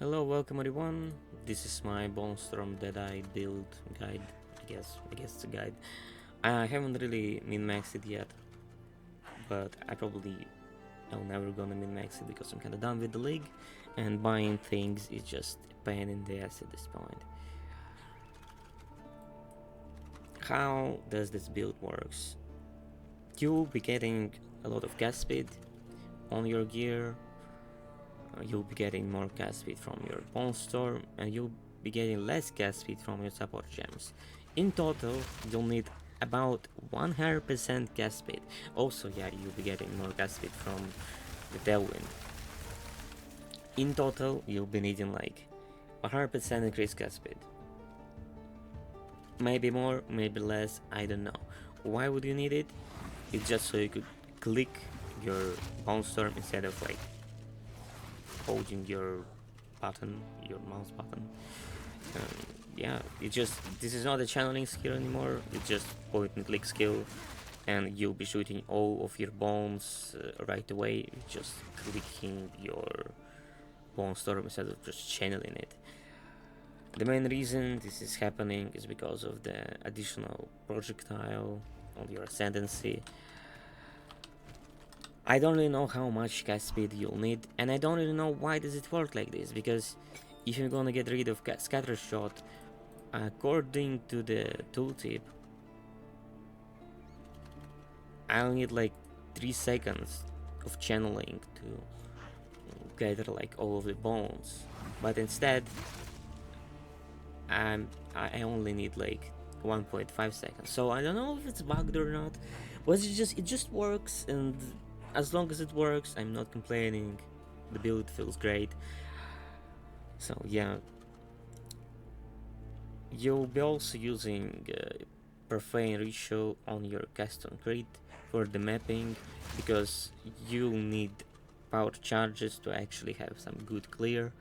Hello, welcome everyone. This is my Bonestorm Deadeye build guide. I guess it's a guide. I haven't really min-maxed it yet, but I'm never gonna min-max it because I'm kinda done with the league, and buying things is just a pain in the ass at this point. How does this build works? You'll be getting a lot of gas speed on your gear. You'll be getting more gas speed from your Bonestorm, and you'll be getting less gas speed from your support gems. In total, you'll need about 100% gas speed. Also, yeah, you'll be getting more gas speed from the tailwind. In total, you'll be needing like 100% increased gas speed. Maybe more, maybe less, I don't know. Why would you need it? It's just so you could click your Bonestorm instead of like holding your mouse button. Yeah, this is not a channeling skill anymore. It's just point and click skill, and you'll be shooting all of your bones right away, just clicking your Bonestorm instead of just channeling it. The main reason this is happening is because of the additional projectile on your Ascendancy. I don't really know how much gas speed you'll need, and I don't really know why does it work like this, because if you're gonna get rid of scatter shot, according to the tooltip, I'll need like 3 seconds of channeling to gather like all of the bones, but instead I only need like 1.5 seconds. So I don't know if it's bugged or not, but it just works, and as long as it works, I'm not complaining. The build feels great. So yeah, you'll be also using profane ratio on your custom crit for the mapping, because you'll need power charges to actually have some good clear.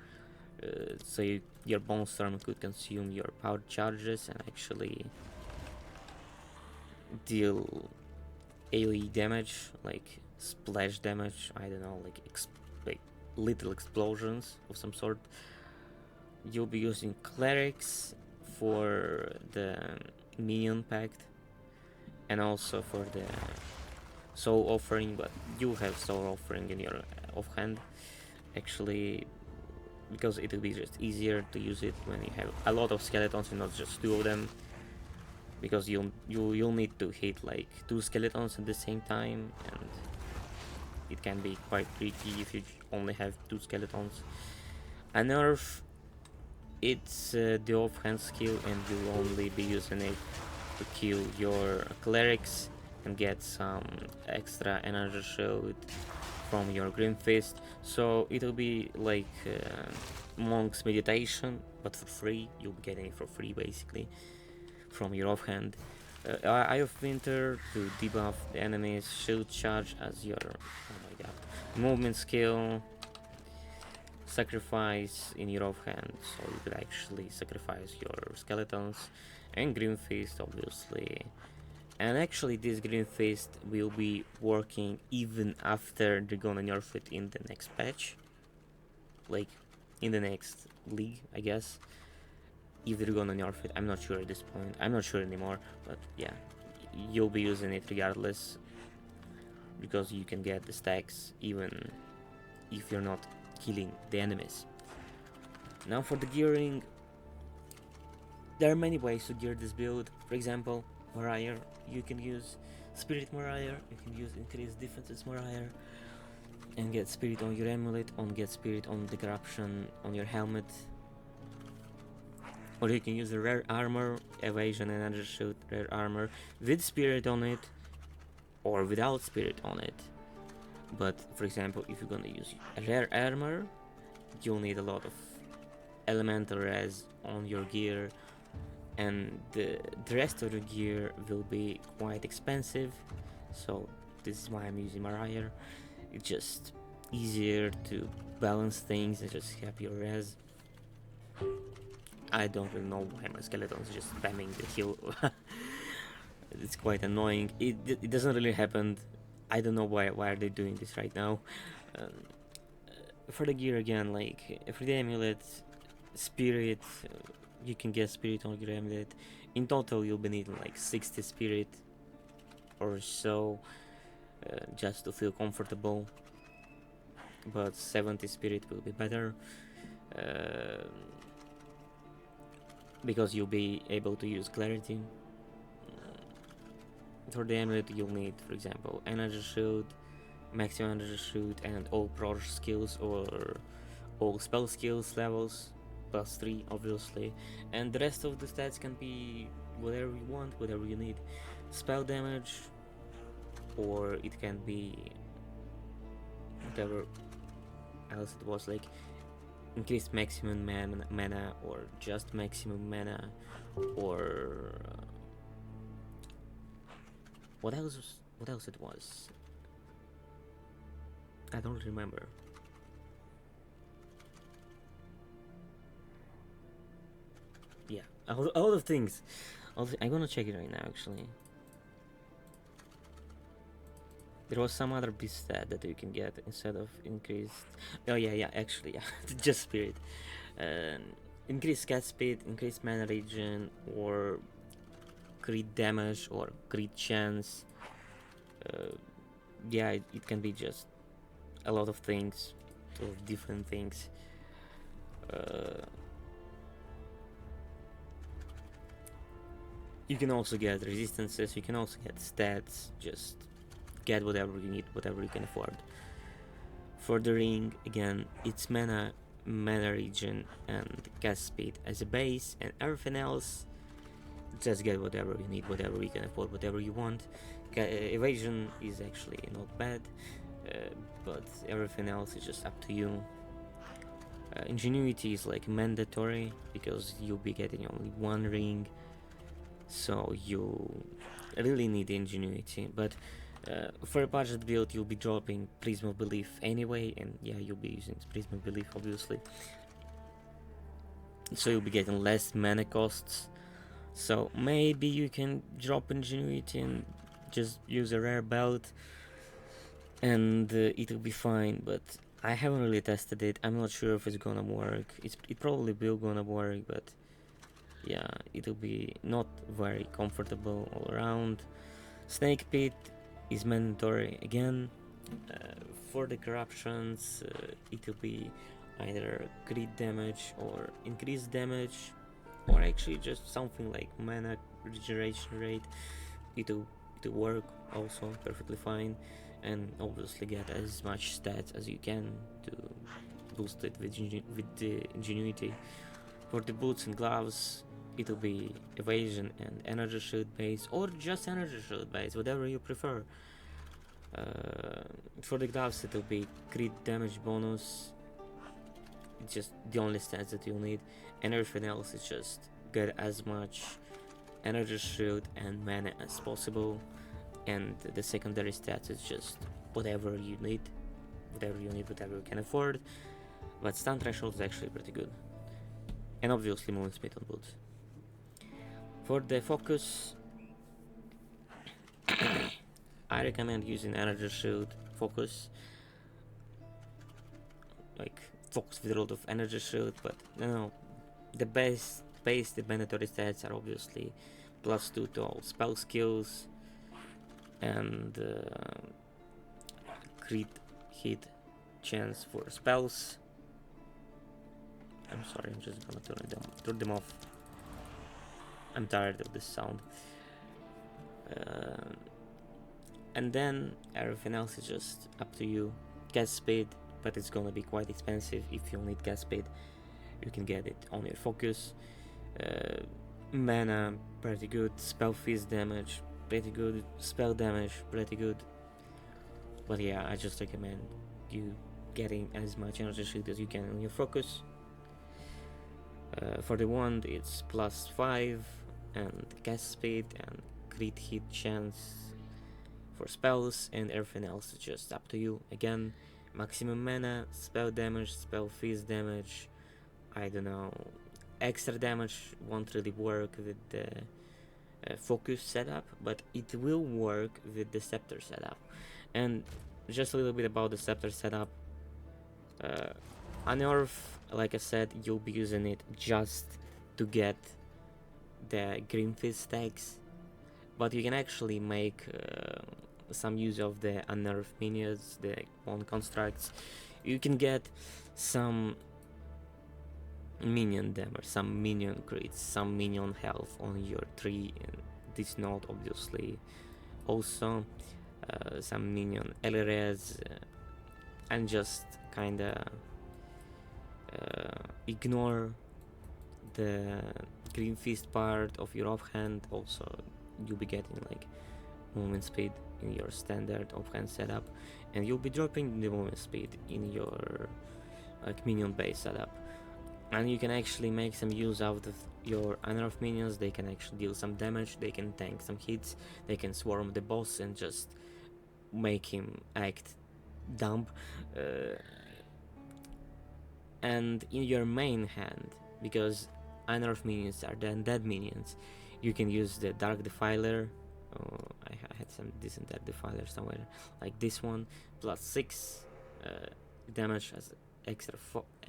So your Bonestorm could consume your power charges and actually deal AoE damage, like splash damage, I don't know, like little explosions of some sort. You'll be using clerics for the minion pact and also for the soul offering, but you have soul offering in your offhand actually, because it will be just easier to use it when you have a lot of skeletons and not just 2 of them, because you'll need to hit like 2 skeletons at the same time, and it can be quite tricky if you only have 2 skeletons. A nerf, it's the offhand skill, and you'll only be using it to kill your clerics and get some extra energy shield from your Grim Fist. So it'll be like Monk's Meditation, but for free. You'll be getting it for free basically from your offhand. Eye of Winter to debuff the enemy's shield charge as your movement skill. Sacrifice in your offhand, so you could actually sacrifice your skeletons, and Grim Fist obviously. And actually this Grim Fist will be working even after they're gonna nerf it in the next patch, like in the next league, I guess. If they're gonna nerf it, I'm not sure at this point. I'm not sure anymore, but yeah, you'll be using it regardless, because you can get the stacks even if you're not killing the enemies. Now for the gearing, there are many ways to gear this build. For example, Mariah, you can use Spirit Mariah, you can use Increased Defenses Mariah, and get Spirit on your amulet, get Spirit on the corruption on your helmet. Or you can use the rare armor, evasion and energy shield, rare armor with Spirit on it, or without Spirit on it. But for example, if you're gonna use a rare armor, you'll need a lot of elemental res on your gear, and the rest of the gear will be quite expensive. So this is why I'm using Mariah. It's just easier to balance things and just have your res. I don't really know why my skeleton's just spamming the heal. It's quite annoying. It doesn't really happen. I don't know why are they doing this right now. For the gear again, like everyday amulet, spirit, you can get spirit on your amulet. In total, you'll be needing like 60 spirit or so, just to feel comfortable. But 70 spirit will be better, uh, because you'll be able to use clarity. For the amulet, you'll need, for example, energy shield, maximum energy shield, and all pro skills or all spell skills levels, +3 obviously, and the rest of the stats can be whatever you want, whatever you need. Spell damage, or it can be whatever else it was, like increased maximum mana, or just maximum mana, or what else? What else it was? I don't remember. Yeah, a lot of things. I'm gonna check it right now, actually. There was some other beast stat that you can get instead of increased. Oh yeah, actually, yeah, just spirit. Increased cat speed, increased mana regen, or crit damage, or crit chance. Yeah, it can be just a lot of things, of different things. You can also get resistances, you can also get stats, just get whatever you need, whatever you can afford. For the ring, again, it's mana regen, and cast speed as a base, and everything else, just get whatever you need, whatever you can afford, whatever you want. Evasion is actually not bad, but everything else is just up to you. Ingenuity is like mandatory, because you'll be getting only one ring, so you really need ingenuity. But for a budget build, you'll be dropping Prism of Belief anyway, and yeah, you'll be using Prism of Belief obviously, so you'll be getting less mana costs. So maybe you can drop ingenuity and just use a rare belt, and it'll be fine. But I haven't really tested it. I'm not sure if it's gonna work. It probably will gonna work, but yeah, it'll be not very comfortable all around. Snake Pit is mandatory again. For the corruptions, it'll be either crit damage or increased damage, or actually just something like mana regeneration rate. It'll work also perfectly fine, and obviously get as much stats as you can to boost it with the ingenuity. For the boots and gloves, it'll be evasion and energy shield base, or just energy shield base, whatever you prefer. For the gloves, it'll be crit damage bonus. It's just the only stats that you'll need, and everything else is just get as much energy shield and mana as possible, and the secondary stats is just whatever you need, whatever you can afford. But stun threshold is actually pretty good, and obviously moving speed on boots. For the focus, I recommend using energy shield focus, like focus with a lot of energy shield. But the base the mandatory stats are obviously +2 to all spell skills, and crit hit chance for spells. I'm sorry, I'm just gonna turn them off. I'm tired of this sound. And then everything else is just up to you. Gas speed, but it's gonna be quite expensive. If you need gas speed, you can get it on your focus. Mana, pretty good. Spell fizz damage, pretty good. Spell damage, pretty good. But yeah, I just recommend you getting as much energy shield as you can on your focus. For the wand, it's +5 and gas speed and crit hit chance for spells, and everything else is just up to you. Again, maximum mana, spell damage, spell fizz damage. I don't know, extra damage won't really work with the focus setup, but it will work with the scepter setup. And just a little bit about the scepter setup. Unearth, like I said, you'll be using it just to get the green fist stacks, but you can actually make some use of the unearth minions, the one constructs. You can get some minion damage, some minion crits, some minion health on your tree, and this node obviously also some minion LRS, and just kinda ignore the green fist part of your offhand. Also you'll be getting like movement speed in your standard offhand setup, and you'll be dropping the movement speed in your like minion base setup, and you can actually make some use out of your unearthed minions. They can actually deal some damage, they can tank some hits, they can swarm the boss and just make him act dumb. And in your main hand, because unearthed minions are the undead minions, you can use the Dark Defiler. I had some decent Dark Defiler somewhere, like this one, plus 6 damage as extra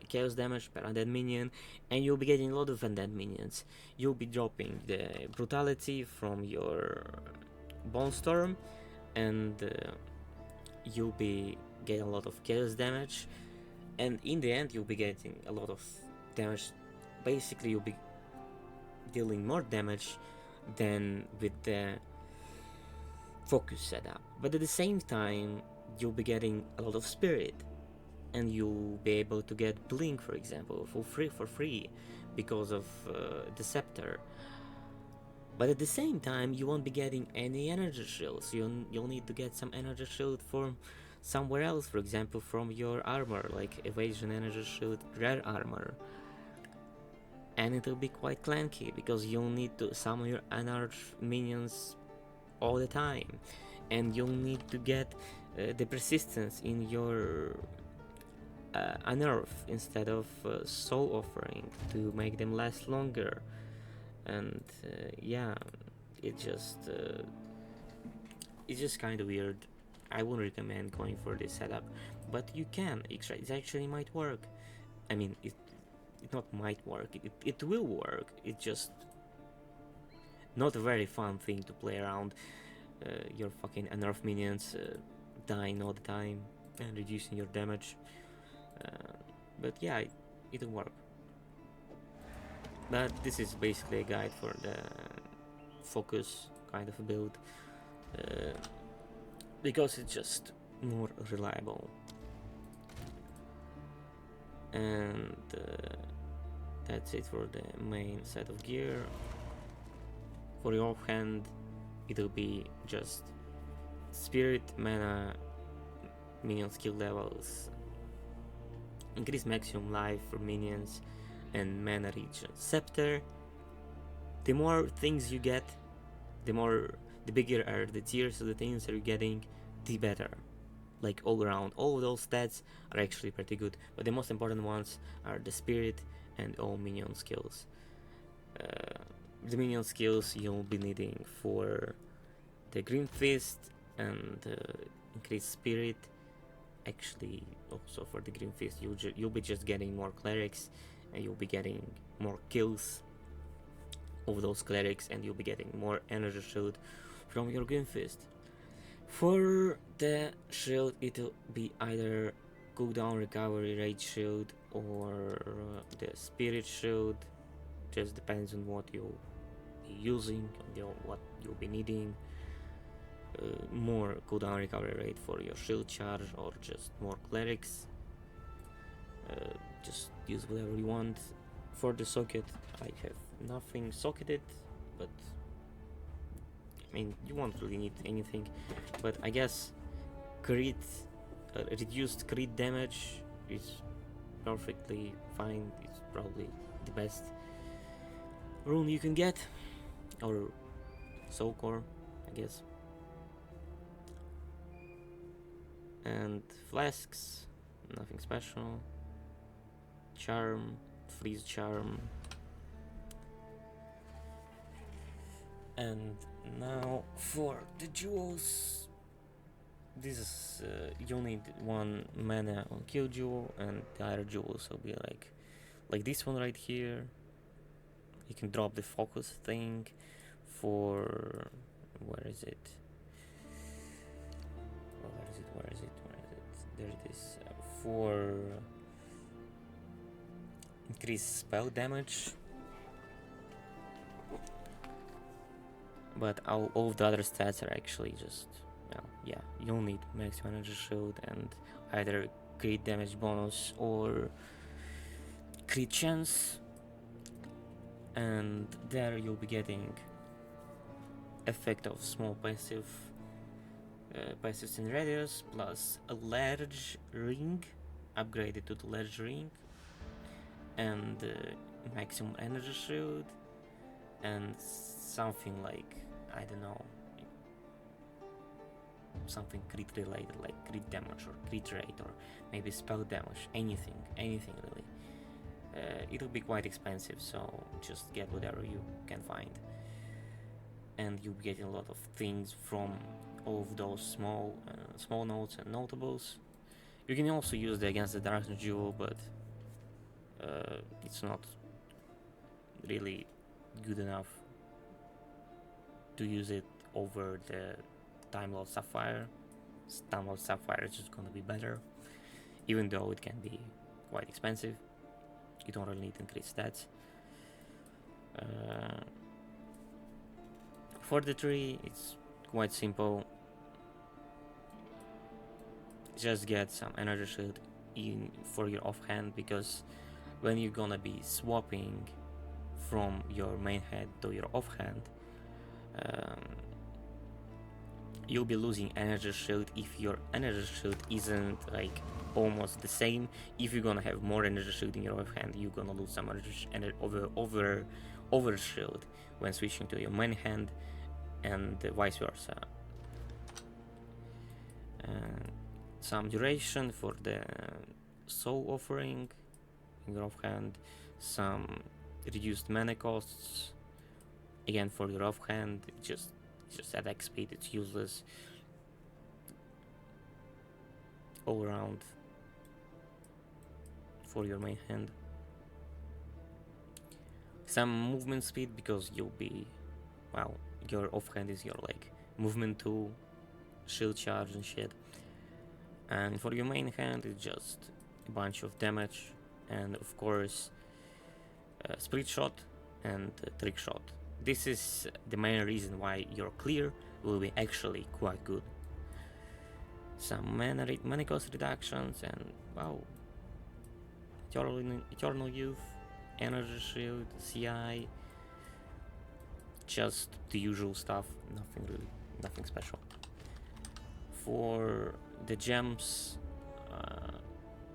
chaos damage per undead minion, and you'll be getting a lot of undead minions. You'll be dropping the brutality from your Bonestorm, and you'll be getting a lot of chaos damage, and in the end you'll be getting a lot of damage. Basically you'll be dealing more damage than with the focus setup, but at the same time you'll be getting a lot of spirit, and you'll be able to get blink, for example, for free because of the scepter. But at the same time you won't be getting any energy shields. You'll need to get some energy shield from somewhere else, for example from your armor, like evasion energy shield, rare armor, and it'll be quite clunky because you'll need to summon your unearthed minions all the time, and you'll need to get the persistence in your unearth instead of soul offering to make them last longer. And yeah, it's just kind of weird. I wouldn't recommend going for this setup, but you can. It actually might work. I mean, it not might work, it will work. It's just not a very fun thing to play around your fucking unearthed minions dying all the time and reducing your damage. But yeah, it'll work. But this is basically a guide for the focus kind of a build, because it's just more reliable. And that's it for the main set of gear. For your offhand, it'll be just spirit, mana, minion skill levels, increase maximum life for minions, and mana regen. Scepter, the more things you get, the bigger are the tiers of the things that you're getting, the better. Like all around, all of those stats are actually pretty good, but the most important ones are the spirit and all minion skills. The minion skills you'll be needing for the green fist and increased spirit. Actually, also for the green fist, you'll be just getting more clerics, and you'll be getting more kills of those clerics, and you'll be getting more energy shield from your green fist. For the shield, it'll be either cooldown recovery rate shield or the spirit shield. Just depends on what you'll be using, what you'll be needing. More cooldown recovery rate for your shield charge, or just more clerics. Just use whatever you want. For the socket, I have nothing socketed, but I mean, you won't really need anything, but I guess crit, reduced crit damage is perfectly fine. It's probably the best rune you can get, or soul core, I guess. And flasks, nothing special. Charm, freeze charm. And now for the jewels. this is you need one mana on kill jewel, and the other jewels will be like this one right here. You can drop the focus thing for where is it? Oh, where is it? There it is. For increased spell damage. But all of the other stats are actually just, well, yeah, you'll need maximum energy shield and either crit damage bonus or crit chance, and there you'll be getting effect of small passives in radius plus a large ring, upgraded to the large ring, and maximum energy shield, and something like, I don't know, something crit related, like crit damage or crit rate or maybe spell damage, anything really. It'll be quite expensive, so just get whatever you can find, and you'll be getting a lot of things from all of those small notes and notables. You can also use it against the Darkness Jewel, but it's not really good enough to use it over the Time Lord Sapphire. Time Lord Sapphire is just gonna be better, even though it can be quite expensive. You don't really need increased stats. For the tree, it's quite simple. Just get some energy shield in for your offhand, because when you're gonna be swapping from your main hand to your offhand, you'll be losing energy shield if your energy shield isn't like almost the same. If you're gonna have more energy shield in your offhand, you're gonna lose some energy over shield when switching to your main hand, and vice versa. Some duration for the soul offering in your offhand, some reduced mana costs again for your offhand. Just attack speed, it's useless all around for your main hand. Some movement speed, because you'll be, well, your offhand is your like movement tool, shield charge and shit. And for your main hand, it's just a bunch of damage, and of course split shot and trick shot. This is the main reason why your clear will be actually quite good. Some mana cost reductions, and wow, Eternal Youth, Energy Shield, CI, just the usual stuff, nothing special. For the gems,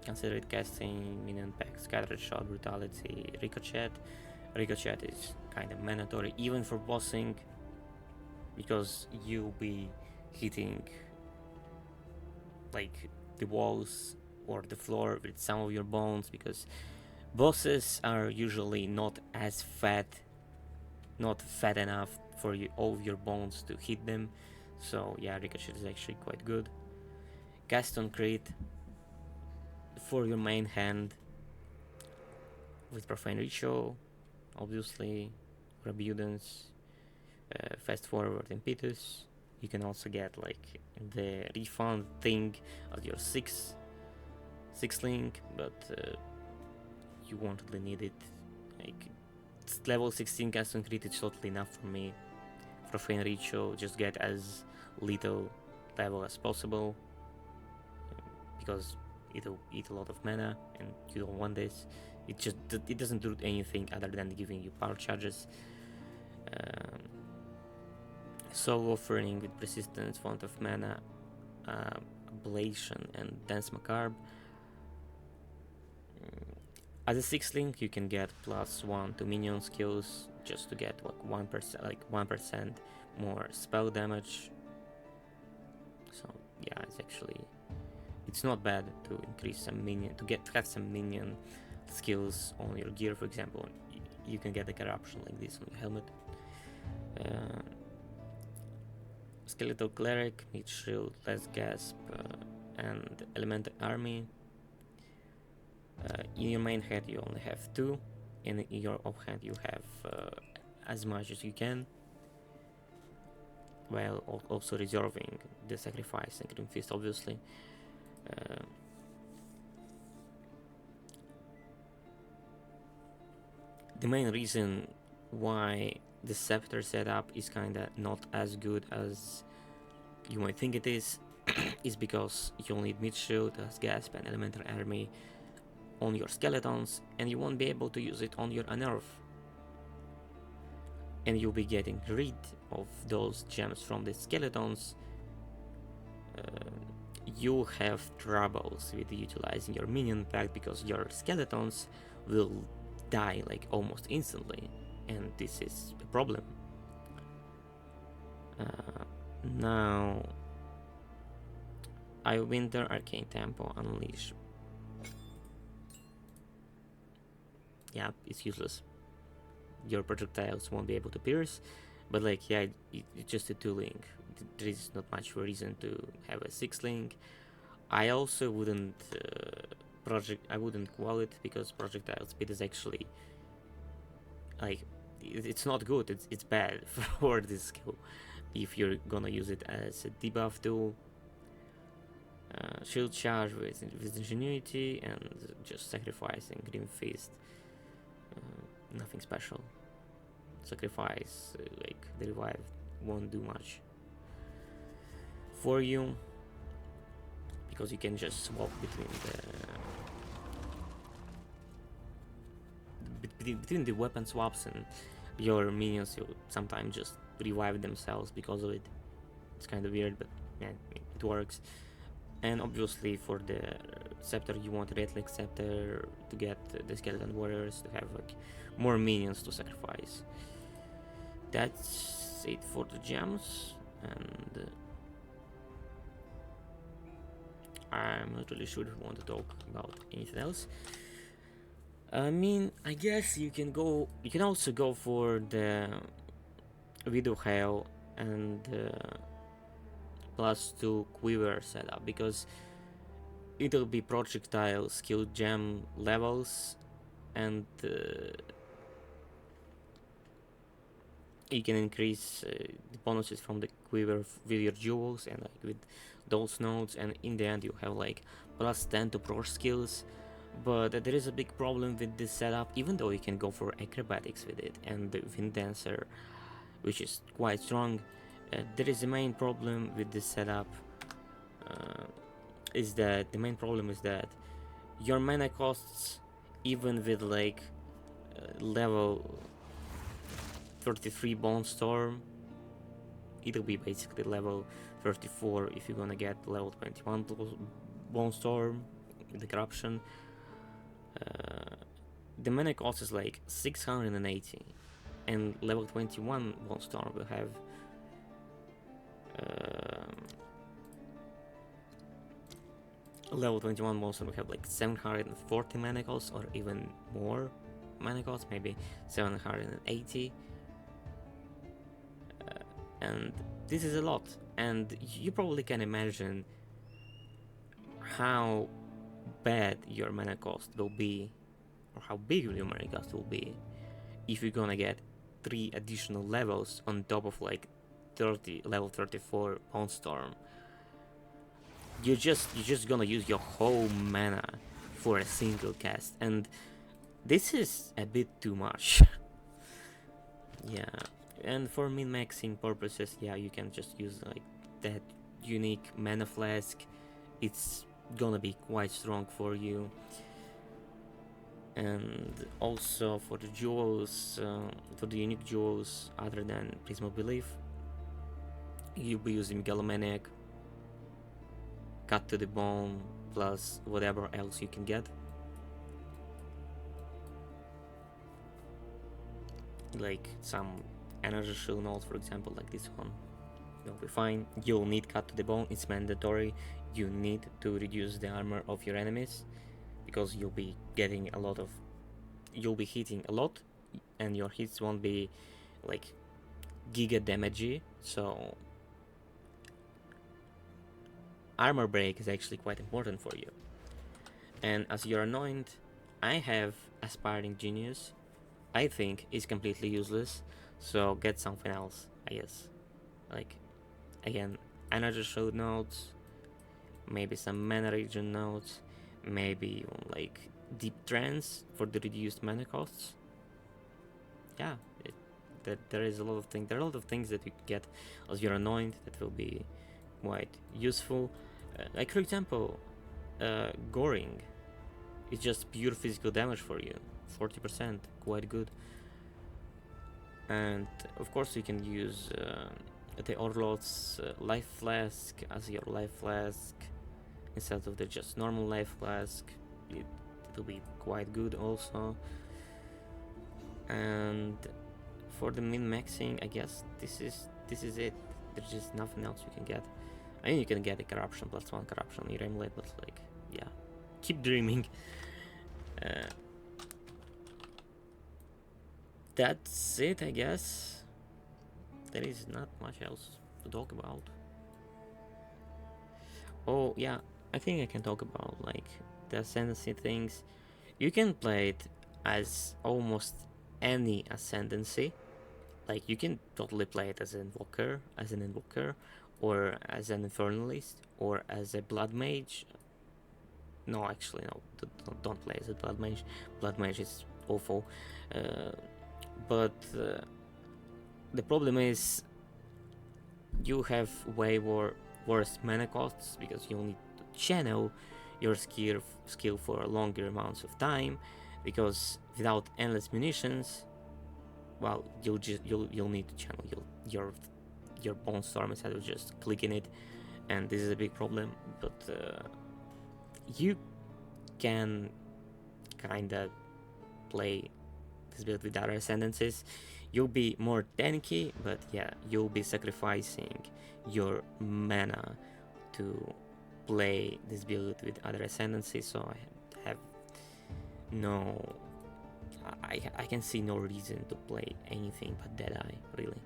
consider it casting minion pack, Scattered Shot, Brutality, Ricochet. Ricochet is kind of mandatory even for bossing, because you'll be hitting like the walls or the floor with some of your bones, because bosses are usually not fat enough for all of your bones to hit them. So yeah, Ricochet is actually quite good. Cast on crit for your main hand with Profane Ritual, obviously, Abundance, Fast Forward Impetus. You can also get like the refund thing as your 6 link, but you won't really need it. Like, it's level 16 cast on crit is totally enough for me. Profane Ritual, just get as little level as possible, because it'll eat a lot of mana and you don't want this. It doesn't do anything other than giving you power charges. Soul Offering with Persistence, Font of Mana, Ablation and Dance Macabre. As a 6 link, you can get +1 to minion skills, just to get like 1% more spell damage. So yeah, it's not bad to increase some minion, to have some minion skills on your gear. For example, you can get a corruption like this on your helmet. Skeletal Cleric, mid shield, less gasp, and elemental army. In your main hand you only have 2, and in your offhand you have as much as you can, while also reserving the sacrifice and Grim Fist, obviously. The main reason why the Scepter setup is kinda not as good as you might think it is because you'll need mid shield, as gasp, and elemental army on your skeletons, and you won't be able to use it on your unearth. And you'll be getting rid of those gems from the skeletons. You'll have troubles with utilizing your minion pack because your skeletons will die like almost instantly, and this is a problem. Now, I Winter, Arcane Tempo, Unleash. Yeah, it's useless. Your projectiles won't be able to pierce, but like, yeah, it's just a 2-link. There is not much reason to have a 6-link. I also wouldn't I wouldn't qual it, because projectile speed is actually like, it's not good, it's bad for this skill if you're gonna use it as a debuff tool. Shield charge with ingenuity, and just sacrificing Grim Fist. Nothing special. Sacrifice, like the revive, won't do much for you, because you can just swap between the weapon swaps, and your minions will sometimes just revive themselves because of it. It's kind of weird, but yeah, it works. And obviously for the Scepter you want Red Leg Scepter to get the Skeleton Warriors to have like more minions to sacrifice. That's it for the gems, and I'm not really sure if we want to talk about anything else. I mean, I guess you can also go for the Widow Hail and +2 Quiver setup, because it'll be projectile skill gem levels, and you can increase the bonuses from the Quiver with your jewels and like with those nodes, and in the end you have like +10 to pro skills. But there is a big problem with this setup, even though you can go for acrobatics with it and the Wind Dancer, which is quite strong. There is a main problem with this setup, is that your mana costs, even with like level 33 Bonestorm, it'll be basically level 34 if you're gonna get level 21 Bonestorm with the corruption. The mana cost is like 680, and level 21 Bonestorm will have level 21 Bonestorm will have like 740 mana cost, or even more mana cost, maybe 780. And this is a lot, and you probably can imagine how bad your mana cost will be, or how big your mana cost will be, if you're gonna get 3 additional levels on top of like level 34 Bonestorm. You're just gonna use your whole mana for a single cast, and this is a bit too much. Yeah, and for min-maxing purposes, yeah, you can just use like that unique mana flask. It's gonna be quite strong for you. And also for the jewels, for the unique jewels other than Prism of Belief, you'll be using Megalomaniac, Cut to the Bone, plus whatever else you can get. Like some energy shield nodes, for example, like this one. You'll be fine. You'll need Cut to the Bone, it's mandatory. You need to reduce the armor of your enemies, because you'll be hitting a lot, and your hits won't be like giga damagey, so armor break is actually quite important for you. And as you're anointed, I have Aspiring Genius. I think is completely useless, so get something else, I guess. Like, again, energy shield nodes, maybe some mana region nodes, maybe like deep trance for the reduced mana costs. Yeah, there is a lot of things. There are a lot of things that you get as you're anointed that will be quite useful. Like for example, Goring is just pure physical damage for you, 40%, quite good. And of course you can use the Orlot's life flask as your life flask instead of the just normal life flask. It'll be quite good also. And for the min-maxing, I guess this is it. There's just nothing else you can get. I mean, you can get a corruption, +1 corruption in your amulet, but like, yeah, keep dreaming. That's it, I guess. There is not much else to talk about. Oh yeah, I think I can talk about like the Ascendancy things. You can play it as almost any Ascendancy. Like you can totally play it as an invoker, or as an infernalist, or as a blood mage. No, actually, no. Don't play as a blood mage. Blood mage is awful. But the problem is you have way worse mana costs because you'll need to channel your skill for longer amounts of time, because without endless munitions, well, you'll need to channel your Bonestorm instead of just clicking it, and this is a big problem. But you can kinda play this build with other Ascendancies. You'll be more tanky, but yeah, you'll be sacrificing your mana to play this build with other Ascendancies, so I have no... I can see no reason to play anything but Deadeye, really.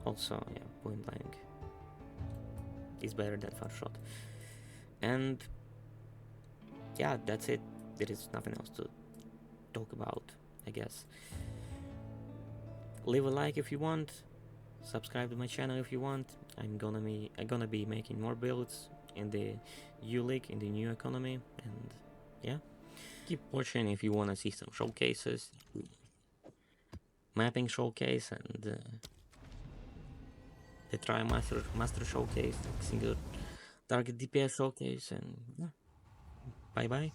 Also, yeah, Point Blank is better than Far Shot. And yeah, that's it. There is nothing else to talk about, I guess. Leave a like if you want, subscribe to my channel if you want. I'm gonna be making more builds in the U League, in the new economy, and yeah. Keep watching if you wanna see some showcases, mapping showcase, and the Try Master showcase, like single target DPS showcase, and yeah. Bye bye.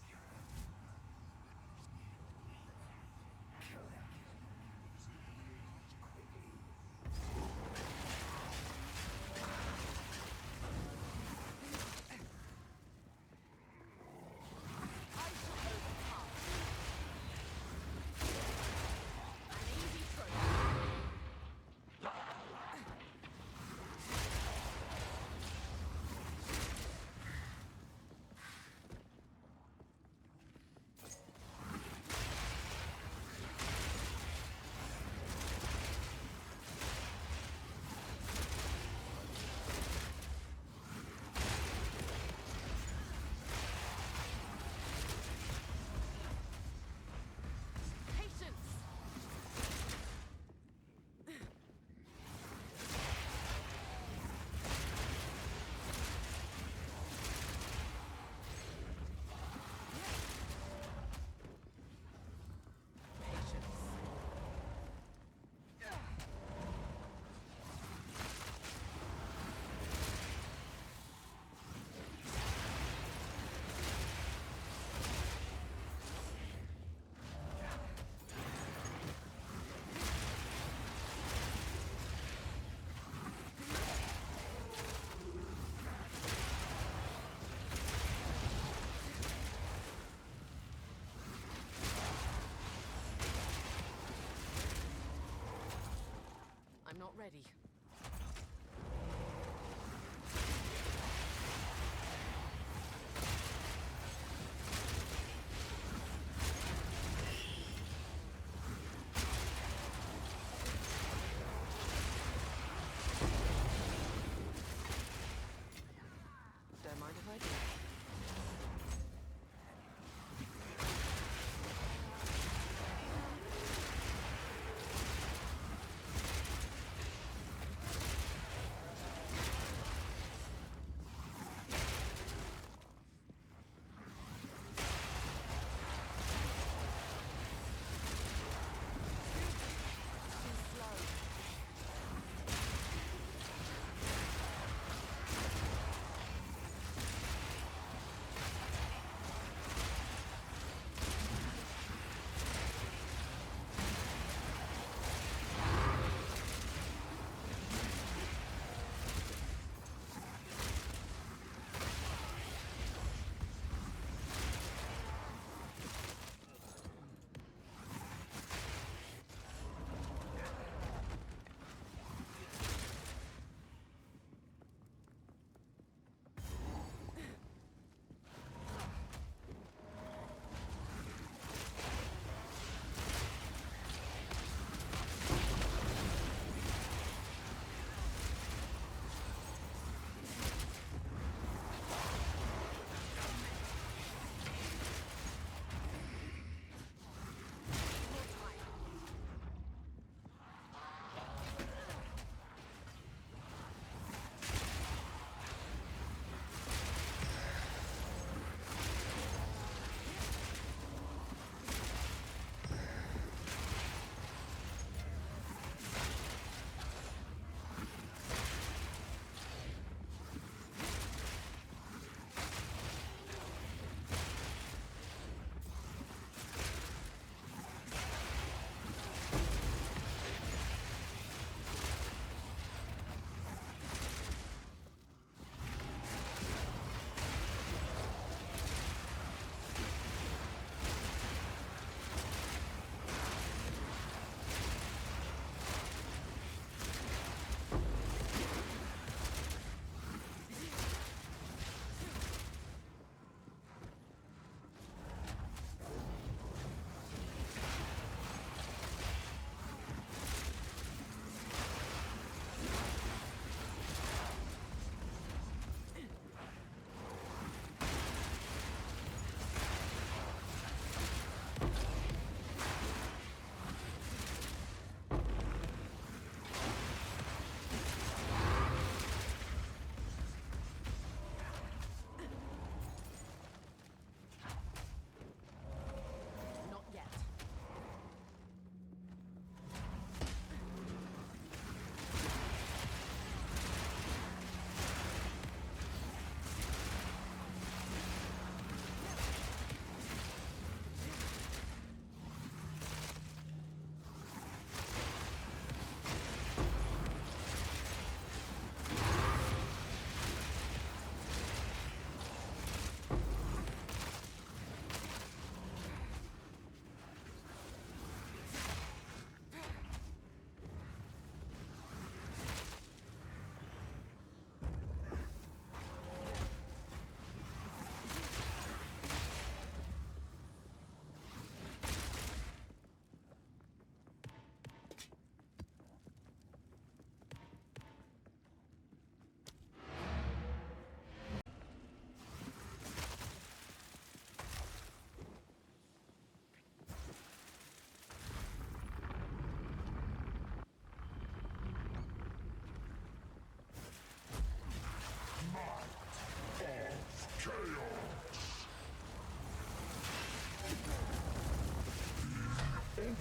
I'm not ready.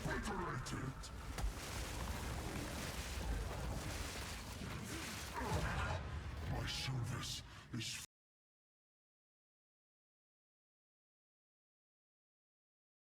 obliterated. My service is